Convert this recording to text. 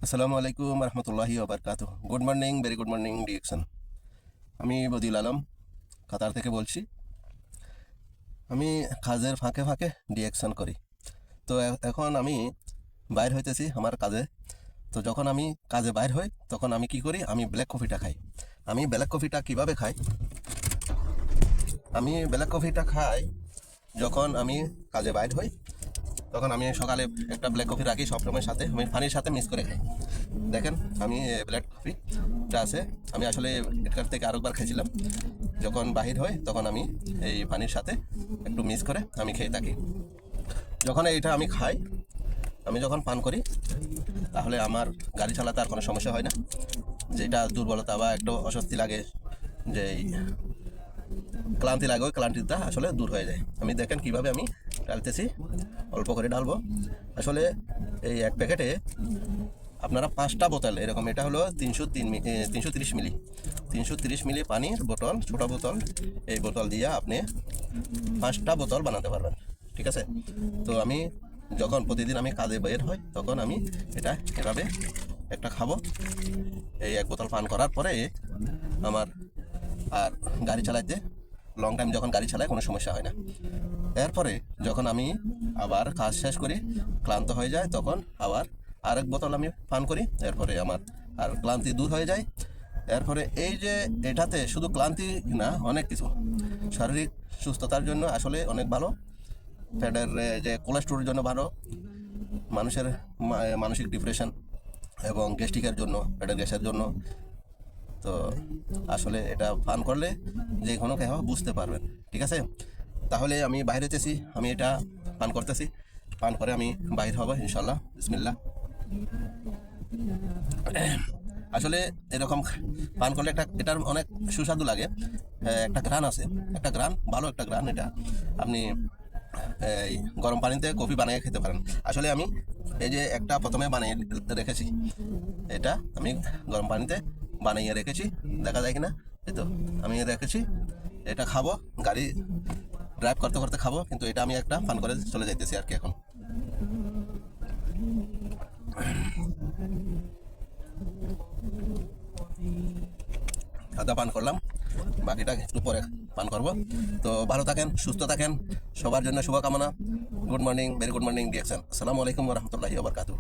আসসালামু আলাইকুম রহমতুল্লাহি ওবরকাতুহ। Good morning, very good morning direction. আমি বদিউল আলম কাতার থেকে বলছি। আমি কাজের ফাঁকে ফাঁকে ডিরেকশন করি। তো এখন আমি বাইর হইতেছি আমার কাজে। তো যখন আমি কাজে বাইর হই তখন আমি কি করি, আমি ব্ল্যাক কফিটা খাই। আমি ব্ল্যাক কফিটা কিভাবে খাই, আমি ব্ল্যাক কফিটা খাই যখন আমি কাজে বাইর হই। তখন আমি সকালে একটা ব্ল্যাক কফি রাখি সবসময় সাথে, আমি পানির সাথে মিক্স করে খাই। দেখেন আমি ব্ল্যাক কফিটা আছে, আমি আসলে এটার থেকে আরেকবার খেয়েছিলাম। যখন বাহির হয় তখন আমি এই পানির সাথে একটু মিক্স করে আমি খেয়ে থাকি। যখন এইটা আমি খাই, আমি যখন পান করি তাহলে আমার গাড়ি চালাতে আর কোনো সমস্যা হয় না। যেটা দুর্বলতা বা একটু অস্বস্তি লাগে, যে ক্লান্তি লাগে, ওই ক্লান্তিটা আসলে দূর হয়ে যায়। আমি দেখেন কিভাবে আমি ডালতেছি, অল্প করে ডালবো। আসলে এই এক প্যাকেটে আপনারা 5টা বোতল এরকম, এটা হলো 330 মিলি, 330 মিলি পানির বোতল, ছোটো বোতল। এই বোতল দিয়ে আপনি 5টা বোতল বানাতে পারবেন, ঠিক আছে? তো আমি যখন প্রতিদিন আমি কাজে বের হই তখন আমি এটা এভাবে একটা খাবো। এই এক বোতল পান করার পরে আমার আর গাড়ি চালাইতে, লং টাইম যখন গাড়ি চালায় কোনো সমস্যা হয় না। এরপরে যখন আমি আবার কাজ শেষ করি, ক্লান্ত হয়ে যায়, তখন আবার আরেক বোতল আমি পান করি। এরপরে আমার আর ক্লান্তি দূর হয়ে যায়। এরপরে এই যে এটাতে শুধু ক্লান্তি না, অনেক কিছু শারীরিক সুস্থতার জন্য আসলে অনেক ভালো। ফ্যাটের যে কোলেস্ট্রলের জন্য ভালো, মানুষের মানসিক ডিপ্রেশন এবং গ্যাস্ট্রিকের জন্য, পেটের গ্যাসের জন্য। তো আসলে এটা পান করলে যে কোনো কেউ বুঝতে পারবেন, ঠিক আছে? তাহলে আমি বাইরে যেতেছি, আমি এটা পান করতেছি। পান করে আমি বাইর হব ইনশাল্লাহ, বিসমিল্লাহ। আসলে এরকম পান করলে এটার অনেক সুস্বাদু লাগে। একটা ঘ্রাণ আছে, একটা ঘ্রাণ, ভালো একটা ঘ্রাণ। এটা আপনি এই গরম পানিতে কফি বানিয়ে খেতে পারেন। আসলে আমি এই যে একটা প্রথমে বানিয়ে রেখেছি, এটা আমি গরম পানিতে বানিয়ে রেখেছি, দেখা যায় কিনা, এই তো আমি রেখেছি। এটা খাবো, গাড়ি ড্রাইভ করতে করতে খাবো, কিন্তু এটা আমি একটা পান করে চলে যাইতেছি আর কি। এখন আদা পান করলাম, বাকিটা একটু পরে পান করব। তো ভালো থাকেন, সুস্থ থাকেন, সবার জন্য শুভকামনা। Good morning, very good morning direction. আসসালামু আলাইকুম রহমতুল্লাহি ওবরকাতুহ।